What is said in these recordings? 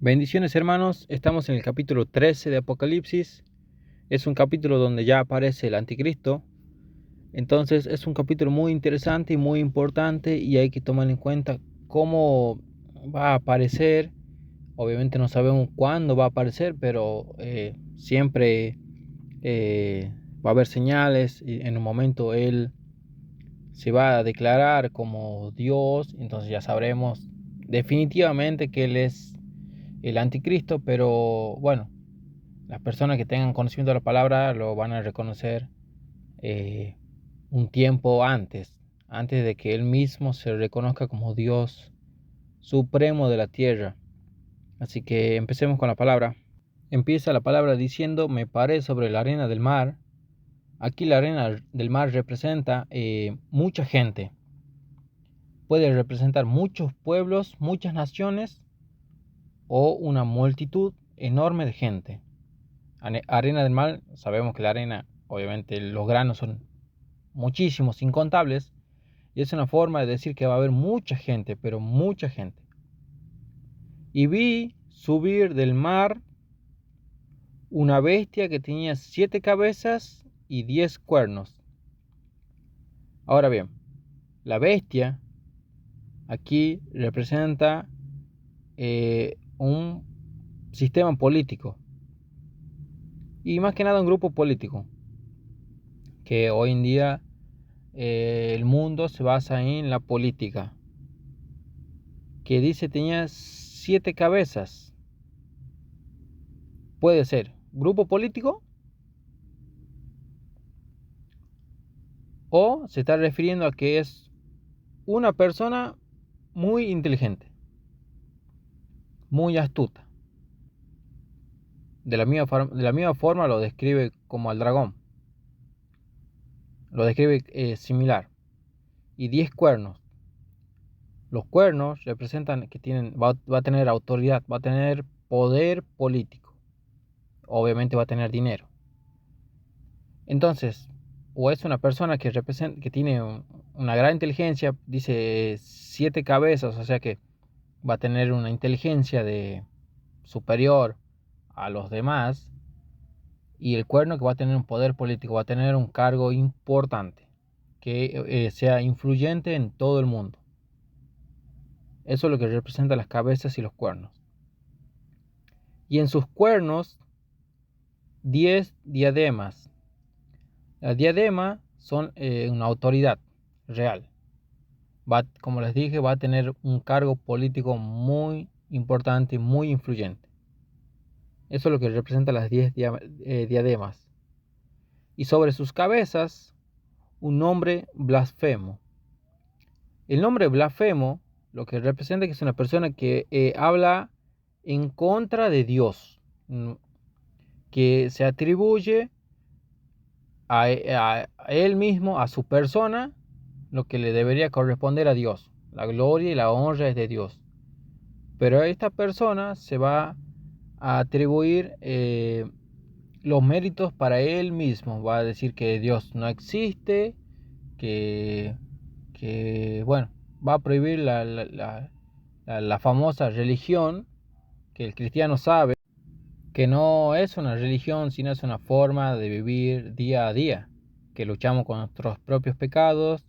Bendiciones, hermanos, estamos en el capítulo 13 de Apocalipsis. Es un capítulo donde ya aparece el anticristo. Entonces es un capítulo muy interesante y muy importante, y hay que tomar en cuenta cómo va a aparecer. Obviamente no sabemos cuándo va a aparecer, pero siempre va a haber señales, y en un momento él se va a declarar como Dios. Entonces ya sabremos definitivamente que él es el anticristo. Pero bueno, las personas que tengan conocimiento de la palabra lo van a reconocer un tiempo antes de que él mismo se reconozca como Dios supremo de la tierra. Así que empecemos con la palabra. Empieza la palabra diciendo: me paré sobre la arena del mar. Aquí la arena del mar representa mucha gente. Puede representar muchos pueblos, muchas naciones, o una multitud enorme de gente. Arena del mar, sabemos que la arena, obviamente los granos son muchísimos, incontables, y es una forma de decir que va a haber mucha gente, pero mucha gente. Y vi subir del mar una bestia que tenía 7 cabezas y 10 cuernos. Ahora bien, la bestia aquí representa un sistema político, y más que nada un grupo político, que hoy en día el mundo se basa en la política, que dice tenía 7 cabezas. Puede ser grupo político, o se está refiriendo a que es una persona muy inteligente, muy astuta. De la misma forma lo describe como al dragón, lo describe similar. Y 10 cuernos. Los cuernos representan que va a tener autoridad, va a tener poder político, obviamente va a tener dinero. Entonces, o es una persona que tiene una gran inteligencia, dice 7 cabezas, o sea que va a tener una inteligencia superior a los demás. Y el cuerno, que va a tener un poder político, va a tener un cargo importante, que sea influyente en todo el mundo. Eso es lo que representa las cabezas y los cuernos. Y en sus cuernos 10 diademas. Las diademas son una autoridad real. Como les dije, va a tener un cargo político muy importante, muy influyente. Eso es lo que representa las 10 diademas. Y sobre sus cabezas un nombre blasfemo. El nombre blasfemo lo que representa que es una persona que habla en contra de Dios, que se atribuye a él mismo, a su persona, lo que le debería corresponder a Dios. La gloria y la honra es de Dios. Pero esta persona se va a atribuir los méritos para él mismo. Va a decir que Dios no existe, que bueno, va a prohibir la famosa religión, que el cristiano sabe que no es una religión, sino es una forma de vivir día a día, que luchamos con nuestros propios pecados,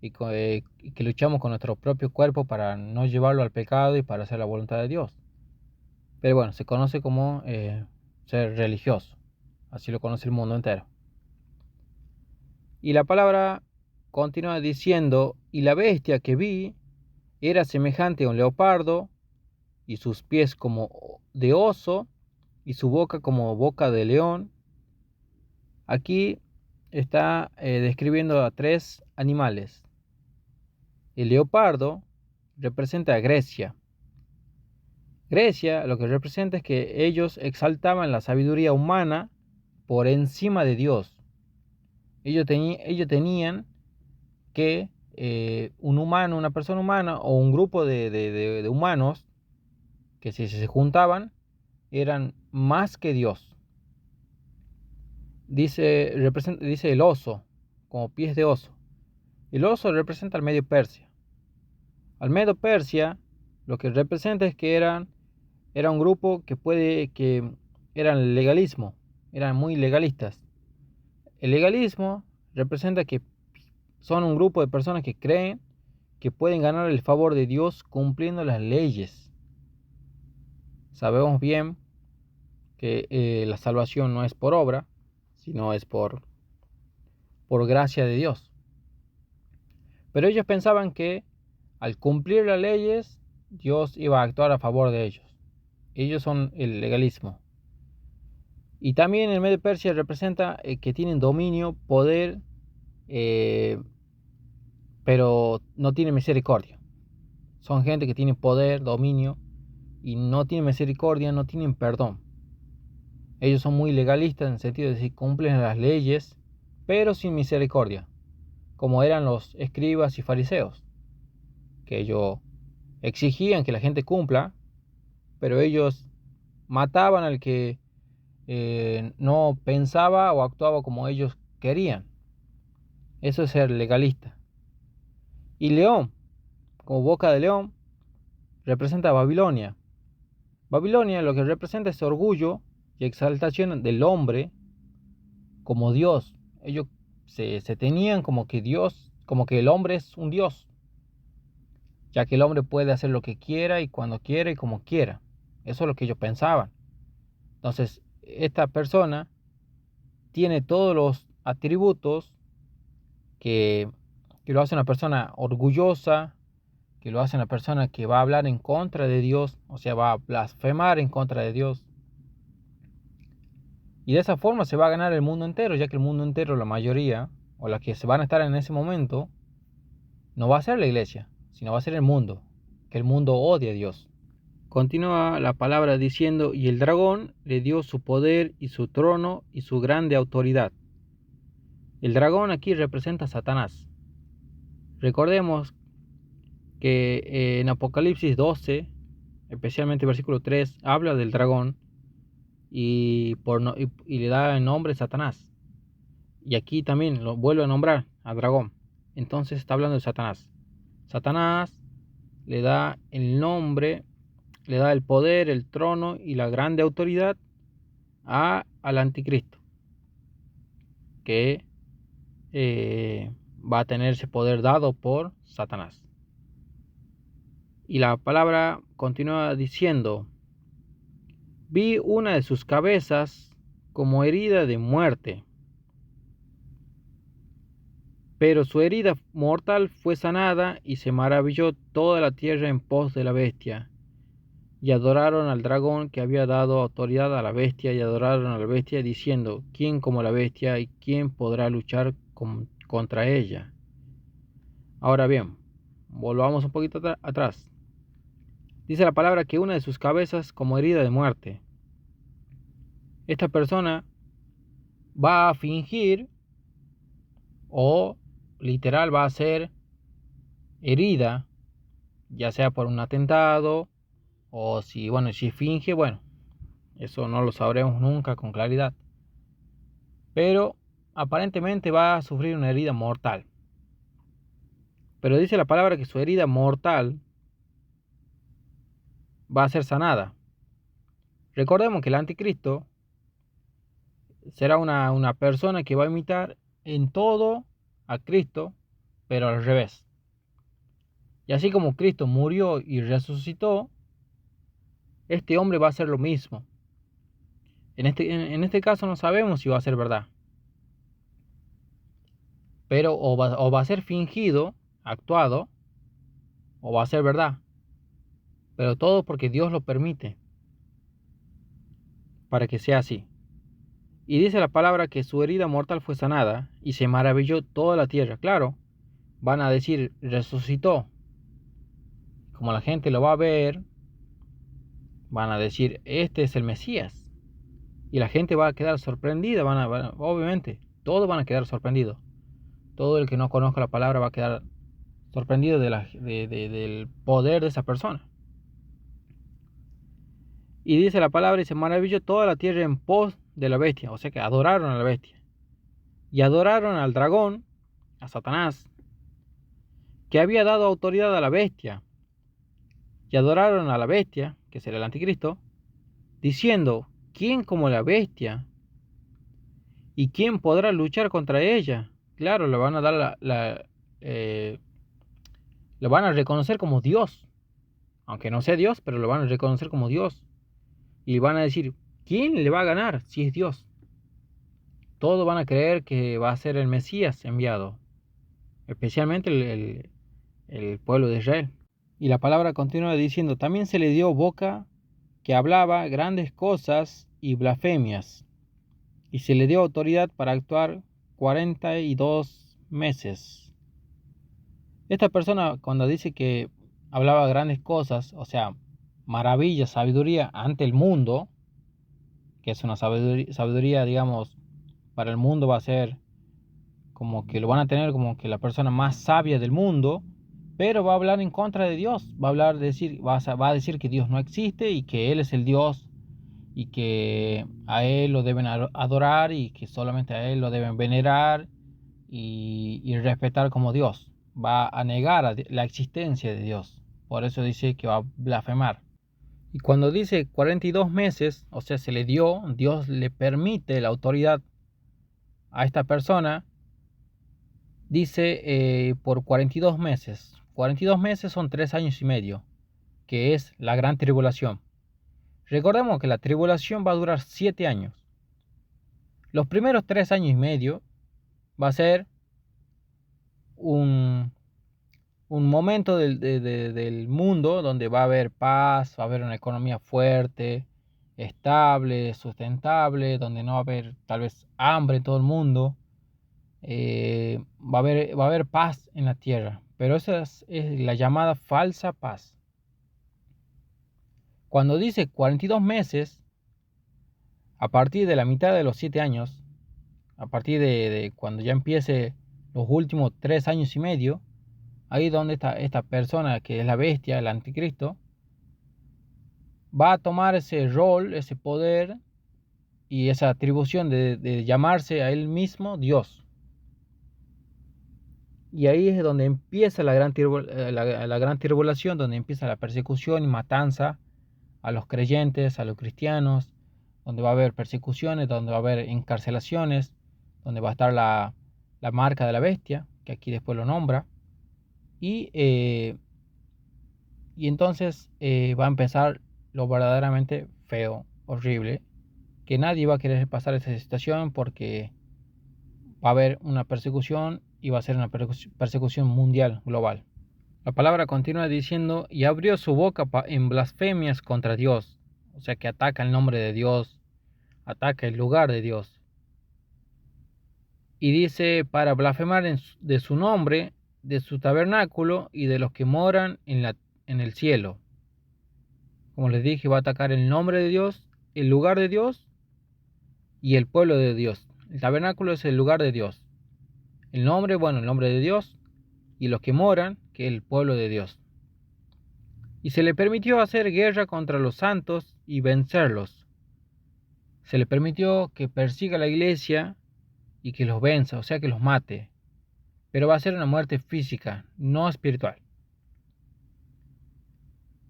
y que luchamos con nuestro propio cuerpo para no llevarlo al pecado y para hacer la voluntad de Dios. Pero bueno, se conoce como ser religioso, así lo conoce el mundo entero. Y la palabra continúa diciendo: y la bestia que vi era semejante a un leopardo, y sus pies como de oso, y su boca como boca de león. Aquí está describiendo a 3 animales. El leopardo representa a Grecia. Grecia lo que representa es que ellos exaltaban la sabiduría humana por encima de Dios. Ellos tenían que un humano, una persona humana, o un grupo de humanos, que si se juntaban eran más que Dios. Dice el oso, como pies de oso. El oso representa al Medio Persia. Al Medio Persia lo que representa es que eran era un grupo que eran legalismo, eran muy legalistas. El legalismo representa que son un grupo de personas que creen que pueden ganar el favor de Dios cumpliendo las leyes. Sabemos bien que la salvación no es por obra, sino es por gracia de Dios. Pero ellos pensaban que al cumplir las leyes, Dios iba a actuar a favor de ellos. Ellos son el legalismo. Y también el Medio Persia representa que tienen dominio, poder, pero no tienen misericordia. Son gente que tiene poder, dominio, y no tienen misericordia, no tienen perdón. Ellos son muy legalistas en el sentido de que cumplen las leyes, pero sin misericordia, como eran los escribas y fariseos, que ellos exigían que la gente cumpla, pero ellos mataban al que no pensaba o actuaba como ellos querían. Eso es ser legalista. Y león, como boca de león, representa a Babilonia. Babilonia lo que representa es orgullo y exaltación del hombre como Dios. Ellos se tenían como que Dios, como que el hombre es un Dios, ya que el hombre puede hacer lo que quiera y cuando quiera y como quiera. Eso es lo que ellos pensaban. Entonces, esta persona tiene todos los atributos que lo hace una persona orgullosa, que lo hace una persona que va a hablar en contra de Dios, o sea, va a blasfemar en contra de Dios. Y de esa forma se va a ganar el mundo entero, ya que el mundo entero, la mayoría, o la que se van a estar en ese momento, no va a ser la iglesia, sino va a ser el mundo, que el mundo odia a Dios. Continúa la palabra diciendo, y el dragón le dio su poder y su trono y su grande autoridad. El dragón aquí representa a Satanás. Recordemos que en Apocalipsis 12, especialmente versículo 3, habla del dragón y le da el nombre Satanás. Y aquí también lo vuelve a nombrar a dragón. Entonces está hablando de Satanás. Satanás le da el nombre, le da el poder, el trono y la grande autoridad al anticristo, que va a tener ese poder dado por Satanás. Y la palabra continúa diciendo, vi una de sus cabezas como herida de muerte, pero su herida mortal fue sanada y se maravilló toda la tierra en pos de la bestia. Y adoraron al dragón que había dado autoridad a la bestia y adoraron a la bestia diciendo, ¿quién como la bestia y quién podrá luchar contra ella? Ahora bien, volvamos un poquito atrás. Dice la palabra que una de sus cabezas como herida de muerte. Esta persona va a fingir o literal va a ser herida, ya sea por un atentado o si finge, eso no lo sabremos nunca con claridad. Pero aparentemente va a sufrir una herida mortal. Pero dice la palabra que su herida mortal va a ser sanada. Recordemos que el anticristo será una persona que va a imitar en todo a Cristo, pero al revés. Y así como Cristo murió y resucitó, este hombre va a hacer lo mismo. En este caso no sabemos si va a ser verdad. Pero o va a ser fingido, actuado, o va a ser verdad. Pero todo porque Dios lo permite, para que sea así. Y dice la palabra que su herida mortal fue sanada y se maravilló toda la tierra. Claro, van a decir, resucitó. Como la gente lo va a ver, van a decir, este es el Mesías. Y la gente va a quedar sorprendida, obviamente, todos van a quedar sorprendidos. Todo el que no conozca la palabra va a quedar sorprendido del poder de esa persona. Y dice la palabra, y se maravilló toda la tierra en pos de la bestia. O sea que adoraron a la bestia. Y adoraron al dragón, a Satanás, que había dado autoridad a la bestia. Y adoraron a la bestia, que será el anticristo, diciendo: ¿quién como la bestia? ¿Y quién podrá luchar contra ella? Claro, le van a dar lo van a reconocer como Dios, aunque no sea Dios, pero lo van a reconocer como Dios. Y van a decir: ¿quién le va a ganar si es Dios? Todos van a creer que va a ser el Mesías enviado, especialmente el pueblo de Israel. Y la palabra continúa diciendo: también se le dio boca que hablaba grandes cosas y blasfemias, y se le dio autoridad para actuar 42 meses. Esta persona, cuando dice que hablaba grandes cosas, o sea, maravilla, sabiduría ante el mundo, que es una sabiduría, digamos, para el mundo va a ser como que lo van a tener como que la persona más sabia del mundo, pero va a hablar en contra de Dios, va a decir que Dios no existe y que Él es el Dios y que a Él lo deben adorar y que solamente a Él lo deben venerar y respetar como Dios. Va a negar la existencia de Dios. Por eso dice que va a blasfemar. Y cuando dice 42 meses, o sea, Dios le permite la autoridad a esta persona, dice por 42 meses. 42 meses son 3 años y medio, que es la gran tribulación. Recordemos que la tribulación va a durar 7 años. Los primeros 3 años y medio va a ser un momento del mundo donde va a haber paz, va a haber una economía fuerte, estable, sustentable, donde no va a haber tal vez hambre en todo el mundo. Va a haber paz en la tierra, pero esa es la llamada falsa paz. Cuando dice 42 meses, a partir de la mitad de los 7 años, a partir de cuando ya empiece los últimos 3 años y medio, ahí donde esta persona que es la bestia, el anticristo, va a tomar ese rol, ese poder y esa atribución de llamarse a él mismo Dios. Y ahí es donde empieza la gran tribulación, donde empieza la persecución y matanza a los creyentes, a los cristianos, donde va a haber persecuciones, donde va a haber encarcelaciones, donde va a estar la marca de la bestia, que aquí después lo nombra. Y entonces va a empezar lo verdaderamente feo, horrible, que nadie va a querer pasar esa situación porque va a haber una persecución y va a ser una persecución mundial, global. La palabra continúa diciendo: y abrió su boca en blasfemias contra Dios, o sea que ataca el nombre de Dios, ataca el lugar de Dios. Y dice: para blasfemar de su nombre, de su tabernáculo y de los que moran en el cielo. Como les dije, va a atacar el nombre de Dios, el lugar de Dios y el pueblo de Dios. El tabernáculo es el lugar de Dios. El nombre, bueno, el nombre de Dios, y los que moran, que es el pueblo de Dios. Y se le permitió hacer guerra contra los santos y vencerlos. Se le permitió que persiga a la iglesia y que los venza, o sea que los mate. Pero va a ser una muerte física, no espiritual.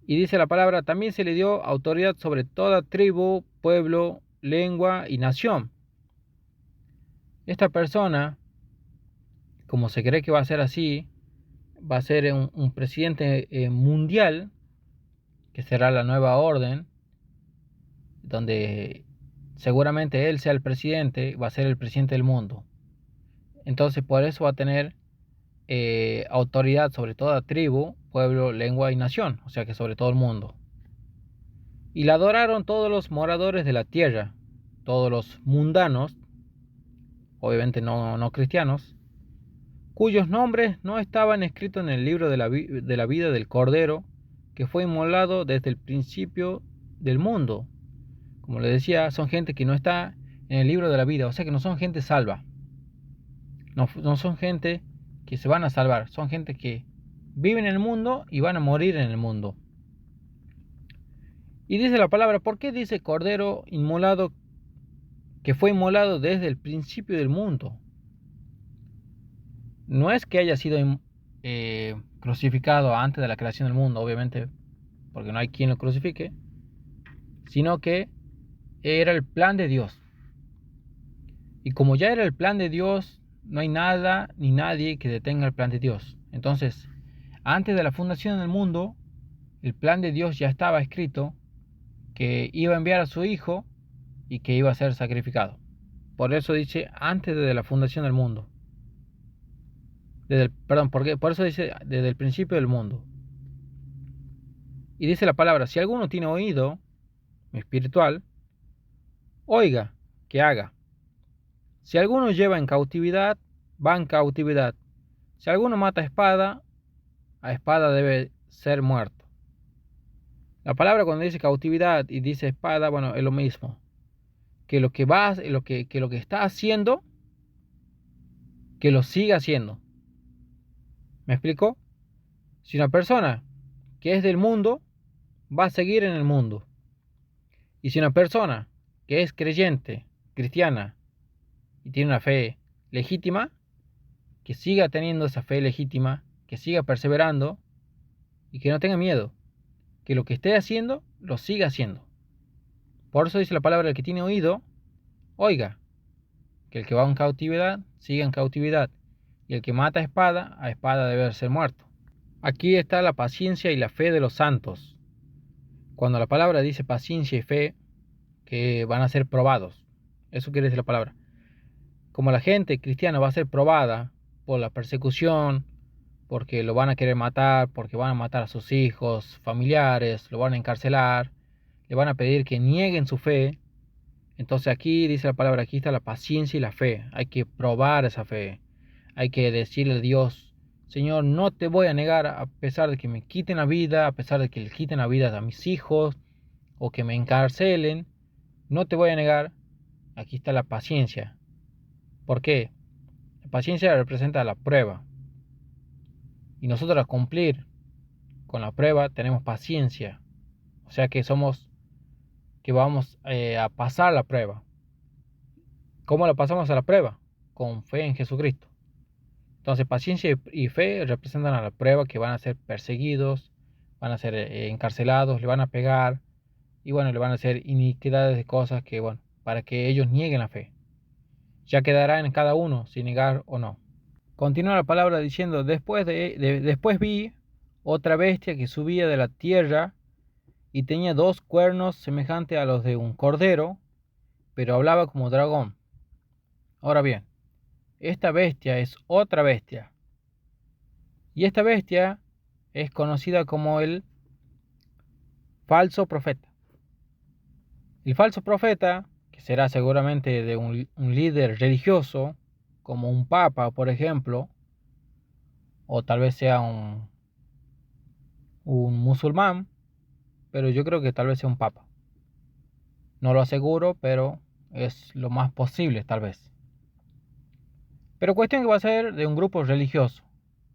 Y dice la palabra: también se le dio autoridad sobre toda tribu, pueblo, lengua y nación. Esta persona, como se cree que va a ser así, va a ser un presidente mundial, que será la nueva orden, donde seguramente él sea el presidente, va a ser el presidente del mundo. Entonces por eso va a tener autoridad sobre toda tribu, pueblo, lengua y nación, o sea que sobre todo el mundo. Y la adoraron todos los moradores de la tierra, todos los mundanos, obviamente no cristianos, cuyos nombres no estaban escritos en el libro de la vida del Cordero, que fue inmolado desde el principio del mundo. Como les decía, son gente que no está en el libro de la vida, o sea que no son gente salva. No son gente que se van a salvar, son gente que viven en el mundo y van a morir en el mundo. Y dice la palabra: ¿por qué dice Cordero inmolado, que fue inmolado desde el principio del mundo? No es que haya sido crucificado antes de la creación del mundo, obviamente, porque no hay quien lo crucifique, sino que era el plan de Dios. Y como ya era el plan de Dios, no hay nada ni nadie que detenga el plan de Dios. Entonces, antes de la fundación del mundo, el plan de Dios ya estaba escrito, que iba a enviar a su Hijo y que iba a ser sacrificado. Por eso dice antes de la fundación del mundo. Por eso dice desde el principio del mundo. Y dice la palabra, si alguno tiene oído espiritual, oiga, que haga. Si alguno lleva en cautividad, va en cautividad. Si alguno mata a espada debe ser muerto. La palabra cuando dice cautividad y dice espada, bueno, es lo mismo. Que lo que está haciendo, que lo siga haciendo. ¿Me explico? Si una persona que es del mundo, va a seguir en el mundo. Y si una persona que es creyente, cristiana, y tiene una fe legítima, que siga teniendo esa fe legítima, que siga perseverando y que no tenga miedo, que lo que esté haciendo, lo siga haciendo. Por eso dice la palabra, el que tiene oído, oiga, que el que va en cautividad, siga en cautividad, y el que mata a espada debe ser muerto. Aquí está la paciencia y la fe de los santos. Cuando la palabra dice paciencia y fe, que van a ser probados. Eso quiere decir la palabra. Como la gente cristiana va a ser probada por la persecución, porque lo van a querer matar, porque van a matar a sus hijos, familiares, lo van a encarcelar, le van a pedir que nieguen su fe. Entonces aquí dice la palabra, aquí está la paciencia y la fe. Hay que probar esa fe. Hay que decirle a Dios, Señor, no te voy a negar a pesar de que me quiten la vida, a pesar de que le quiten la vida a mis hijos o que me encarcelen. No te voy a negar. Aquí está la paciencia. ¿Por qué? La paciencia representa la prueba. Y nosotros al cumplir con la prueba tenemos paciencia. O sea que vamos a pasar la prueba. ¿Cómo la pasamos a la prueba? Con fe en Jesucristo. Entonces paciencia y fe representan a la prueba, que van a ser perseguidos, van a ser encarcelados, le van a pegar y bueno, le van a hacer iniquidades de cosas que bueno, para que ellos nieguen la fe. Ya quedará en cada uno si negar o no. Continúa la palabra diciendo, después vi otra bestia que subía de la tierra y tenía 2 cuernos semejantes a los de un cordero, pero hablaba como dragón. Ahora bien, esta bestia es otra bestia. Y esta bestia es conocida como el falso profeta. El falso profeta, que será seguramente de un líder religioso, como un papa, por ejemplo, o tal vez sea un musulmán, pero yo creo que tal vez sea un papa. No lo aseguro, pero es lo más posible, tal vez. Pero cuestión que va a ser de un grupo religioso,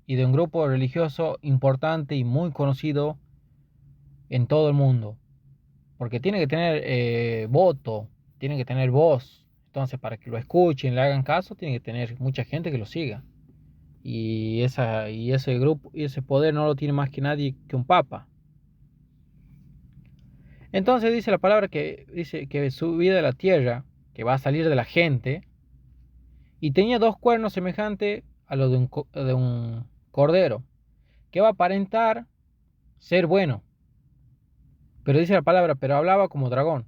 y de un grupo religioso importante y muy conocido en todo el mundo, porque tiene que tener voto, tiene que tener voz. Entonces, para que lo escuchen, le hagan caso, tiene que tener mucha gente que lo siga. Y ese grupo y ese poder no lo tiene más que nadie que un papa. Entonces dice la palabra que dice que subía de la tierra, que va a salir de la gente, y tenía 2 cuernos semejantes a los de un cordero, que va a aparentar ser bueno. Pero dice la palabra, pero hablaba como dragón.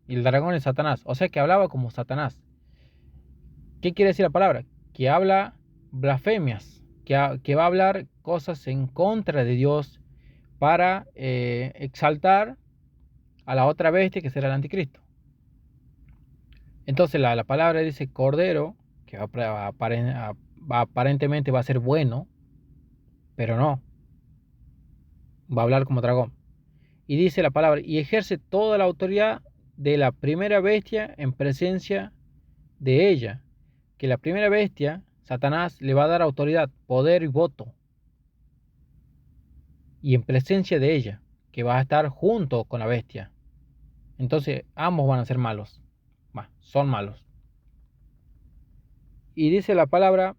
Y el dragón es Satanás. O sea que hablaba como Satanás. ¿Qué quiere decir la palabra? Que habla blasfemias. Que va a hablar cosas en contra de Dios para exaltar a la otra bestia, que será el anticristo. Entonces la palabra dice cordero, que aparentemente va a ser bueno, pero no. Va a hablar como dragón. Y dice la palabra, y ejerce toda la autoridad de la primera bestia en presencia de ella. Que la primera bestia, Satanás, le va a dar autoridad, poder y voto. Y en presencia de ella, que va a estar junto con la bestia. Entonces ambos van a ser malos. Son malos. Y dice la palabra,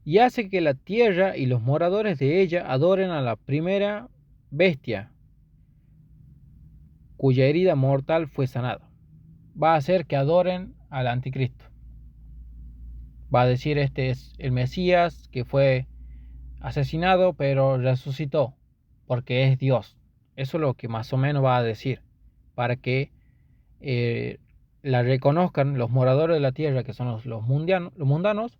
y hace que la tierra y los moradores de ella adoren a la primera bestia, cuya herida mortal fue sanada. Va a hacer que adoren al anticristo. Va a decir, este es el Mesías que fue asesinado pero resucitó porque es Dios. Eso es lo que más o menos va a decir, para que la reconozcan los moradores de la tierra, que son los mundanos,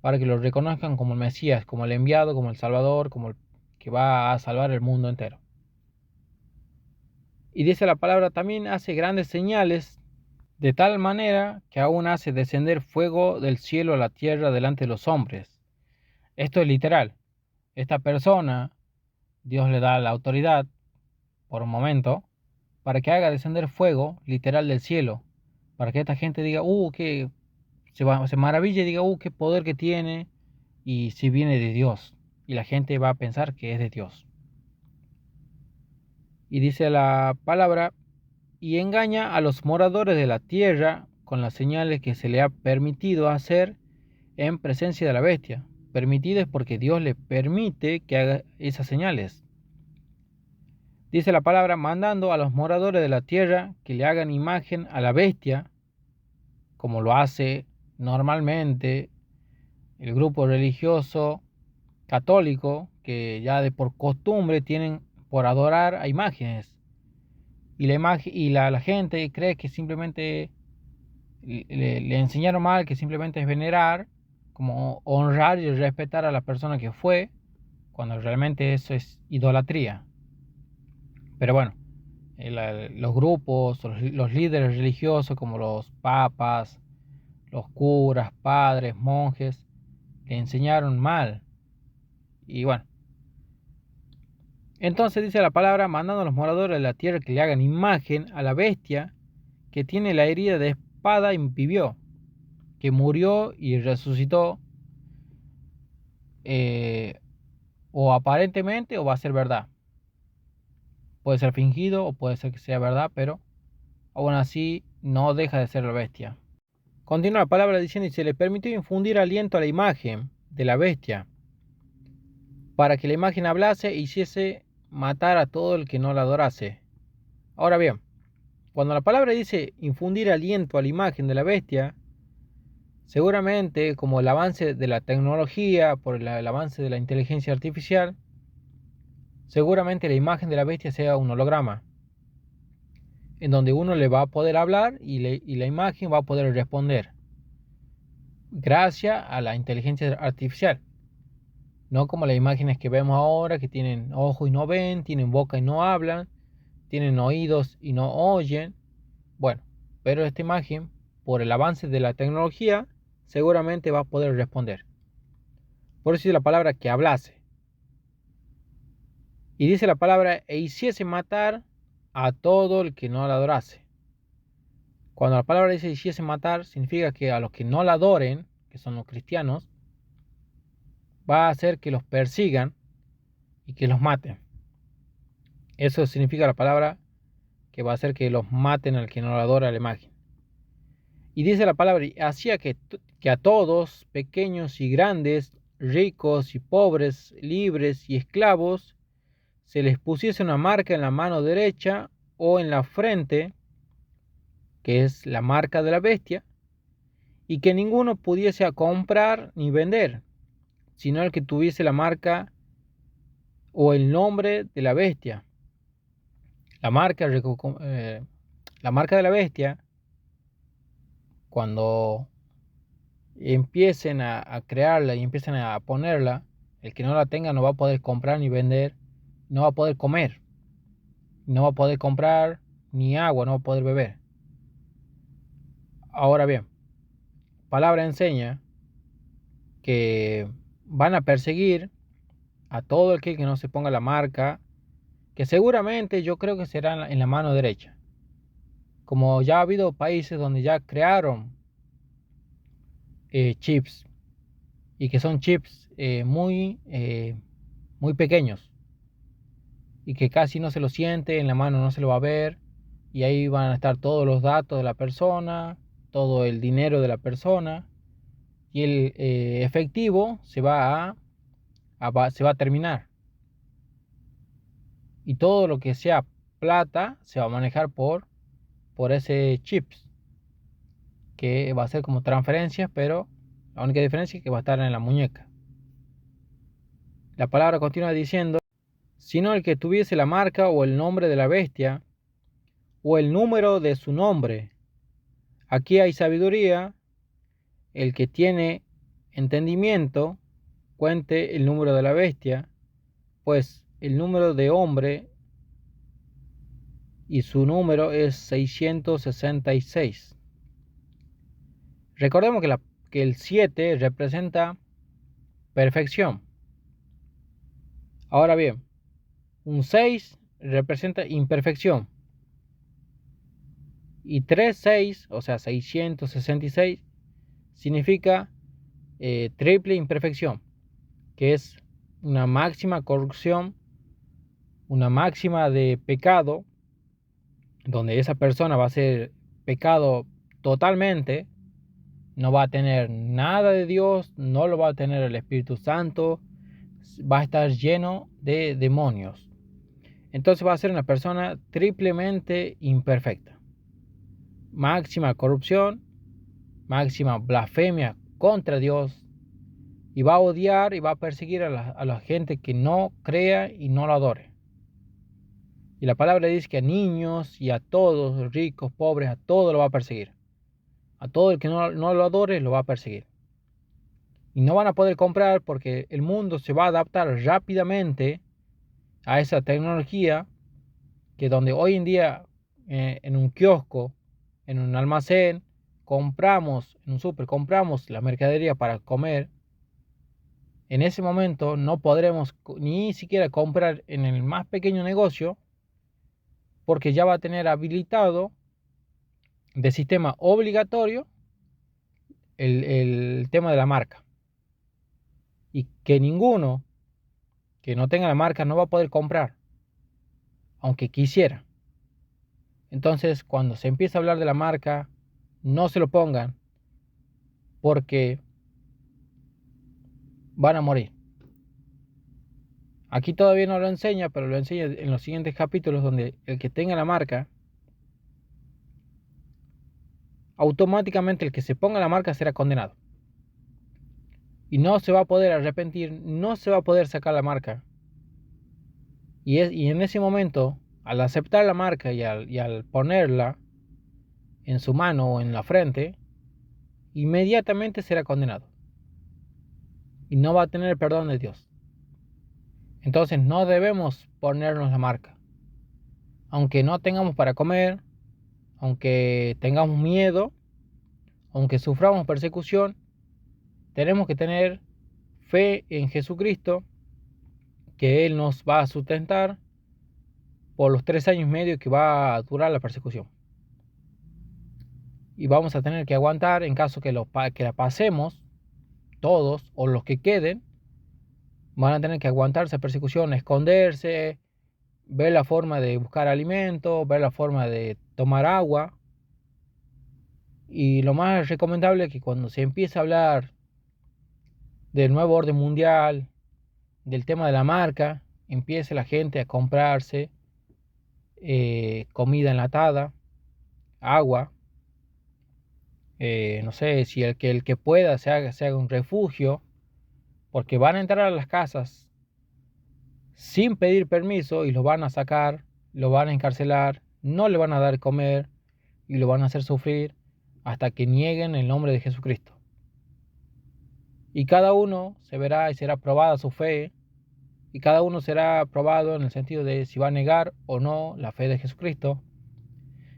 para que lo reconozcan como el Mesías, como el enviado, como el Salvador, como el que va a salvar el mundo entero. Y dice la palabra, también hace grandes señales, de tal manera que aún hace descender fuego del cielo a la tierra delante de los hombres. Esto es literal. Esta persona, Dios le da la autoridad, por un momento, para que haga descender fuego literal del cielo, para que esta gente diga, que se maraville y diga, qué poder que tiene, y si viene de Dios, y la gente va a pensar que es de Dios. Y dice la palabra, y engaña a los moradores de la tierra con las señales que se le ha permitido hacer en presencia de la bestia. Permitidas porque Dios le permite que haga esas señales. Dice la palabra, mandando a los moradores de la tierra que le hagan imagen a la bestia, como lo hace normalmente el grupo religioso católico, que ya de por costumbre tienen por adorar a imágenes. Y la gente cree que simplemente le enseñaron mal, que simplemente es venerar, como honrar y respetar a la persona que fue, cuando realmente eso es idolatría. Pero bueno, los grupos, los líderes religiosos como los papas, los curas, padres, monjes, le enseñaron mal. Y bueno, entonces dice la palabra, mandando a los moradores de la tierra que le hagan imagen a la bestia que tiene la herida de espada y vivió, que murió y resucitó, o aparentemente o va a ser verdad. Puede ser fingido o puede ser que sea verdad, pero aún así no deja de ser la bestia. Continúa la palabra diciendo, y se le permitió infundir aliento a la imagen de la bestia, para que la imagen hablase e hiciese matar a todo el que no la adorase. Ahora bien, cuando la palabra dice infundir aliento a la imagen de la bestia, seguramente como el avance de la tecnología, por el avance de la inteligencia artificial, seguramente la imagen de la bestia sea un holograma, en donde uno le va a poder hablar y la imagen va a poder responder, gracias a la inteligencia artificial. No como las imágenes que vemos ahora, que tienen ojos y no ven, tienen boca y no hablan, tienen oídos y no oyen. Bueno, pero esta imagen, por el avance de la tecnología, seguramente va a poder responder. Por eso dice la palabra que hablase. Y dice la palabra, e hiciese matar a todo el que no la adorase. Cuando la palabra dice hiciese matar, significa que a los que no la adoren, que son los cristianos, va a hacer que los persigan y que los maten. Eso significa la palabra que va a hacer que los maten al que no la adora la imagen. Y dice la palabra, y hacía que a todos, pequeños y grandes, ricos y pobres, libres y esclavos, se les pusiese una marca en la mano derecha o en la frente, que es la marca de la bestia, y que ninguno pudiese comprar ni vender, sino el que tuviese la marca o el nombre de la bestia. La marca de la bestia, cuando empiecen a crearla y empiecen a ponerla, el que no la tenga no va a poder comprar ni vender, no va a poder comer, no va a poder comprar ni agua, no va a poder beber. Ahora bien, palabra enseña que van a perseguir a todo aquel que no se ponga la marca, que seguramente yo creo que será en la mano derecha. Como ya ha habido países donde ya crearon chips, y que son chips muy pequeños, y que casi no se lo siente, en la mano no se lo va a ver, y ahí van a estar todos los datos de la persona, todo el dinero de la persona, y el efectivo se va a terminar. Y todo lo que sea plata se va a manejar por ese chips, que va a ser como transferencias, pero la única diferencia es que va a estar en la muñeca. La palabra continúa diciendo, sino el que tuviese la marca o el nombre de la bestia, o el número de su nombre. Aquí hay sabiduría. El que tiene entendimiento, cuente el número de la bestia, pues el número de hombre y su número es 666. Recordemos que el 7 representa perfección. Ahora bien, un 6 representa imperfección. Y 36, o sea, 666, significa triple imperfección, que es una máxima corrupción, una máxima de pecado, donde esa persona va a ser pecado totalmente, no va a tener nada de Dios, no lo va a tener el Espíritu Santo, va a estar lleno de demonios. Entonces va a ser una persona triplemente imperfecta. Máxima corrupción, máxima blasfemia contra Dios, y va a odiar y va a perseguir a la gente que no crea y no lo adore. Y la palabra dice que a niños y a todos, ricos, pobres, a todos lo va a perseguir. A todo el que no lo adore lo va a perseguir. Y no van a poder comprar porque el mundo se va a adaptar rápidamente a esa tecnología, que donde hoy en día en un kiosco, en un almacén, compramos, en un súper, compramos la mercadería para comer. En ese momento no podremos ni siquiera comprar en el más pequeño negocio, porque ya va a tener habilitado de sistema obligatorio el tema de la marca. Y que ninguno que no tenga la marca no va a poder comprar, aunque quisiera. Entonces, cuando se empieza a hablar de la marca, no se lo pongan, porque van a morir. Aquí todavía no lo enseña, pero lo enseña en los siguientes capítulos, donde el que tenga la marca, automáticamente el que se ponga la marca será condenado. Y no se va a poder arrepentir, no se va a poder sacar la marca. Y en ese momento, al aceptar la marca y al ponerla en su mano o en la frente, inmediatamente será condenado. Y no va a tener el perdón de Dios. Entonces no debemos ponernos la marca. Aunque no tengamos para comer, aunque tengamos miedo, aunque suframos persecución, tenemos que tener fe en Jesucristo, que Él nos va a sustentar por los 3 años y medio que va a durar la persecución. Y vamos a tener que aguantar en caso que la pasemos, todos o los que queden, van a tener que aguantar esa persecución, esconderse, ver la forma de buscar alimento, ver la forma de tomar agua. Y lo más recomendable es que cuando se empiece a hablar del nuevo orden mundial, del tema de la marca, empiece la gente a comprarse comida enlatada, agua, no sé, si el que pueda se haga un refugio, porque van a entrar a las casas sin pedir permiso y los van a sacar, lo van a encarcelar, no le van a dar comer y lo van a hacer sufrir hasta que nieguen el nombre de Jesucristo. Y cada uno se verá y será probada su fe, y cada uno será probado en el sentido de si va a negar o no la fe de Jesucristo.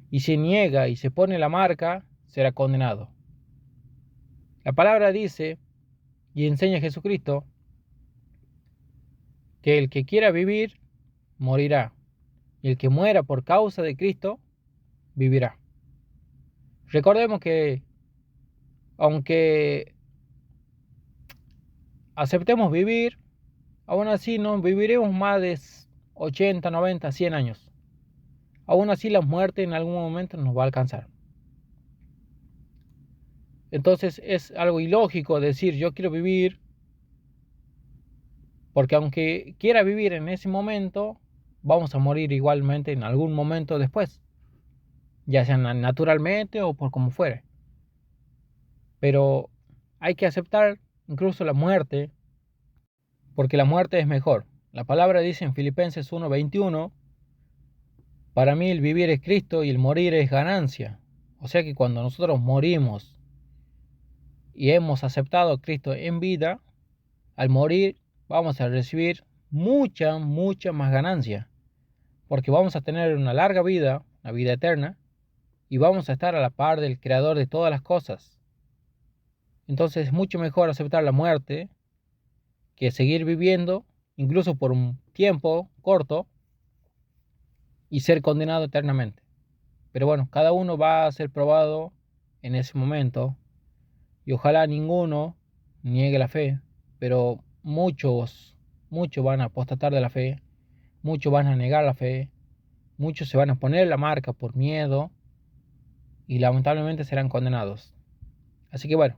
Y si niega y se pone la marca, será condenado. La palabra dice y enseña a Jesucristo que el que quiera vivir, morirá. Y el que muera por causa de Cristo, vivirá. Recordemos que aunque aceptemos vivir, aún así no viviremos más de 80, 90, 100 años. Aún así la muerte en algún momento nos va a alcanzar. Entonces es algo ilógico decir yo quiero vivir, porque aunque quiera vivir en ese momento, vamos a morir igualmente en algún momento después, ya sea naturalmente o por como fuere. Pero hay que aceptar incluso la muerte, porque la muerte es mejor. La palabra dice en Filipenses 1:21, para mí el vivir es Cristo y el morir es ganancia. O sea que cuando nosotros morimos y hemos aceptado a Cristo en vida, al morir vamos a recibir mucha más ganancia, porque vamos a tener una larga vida, una vida eterna, y vamos a estar a la par del Creador de todas las cosas. Entonces es mucho mejor aceptar la muerte que seguir viviendo, incluso por un tiempo corto, y ser condenado eternamente. Pero bueno, cada uno va a ser probado en ese momento, y ojalá ninguno niegue la fe, pero muchos van a apostatar de la fe, muchos van a negar la fe, muchos se van a poner la marca por miedo y lamentablemente serán condenados. Así que bueno,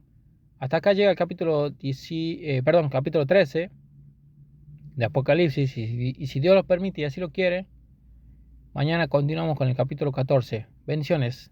hasta acá llega el capítulo 13 de Apocalipsis, y si Dios lo permite y así lo quiere, mañana continuamos con el capítulo 14. Bendiciones.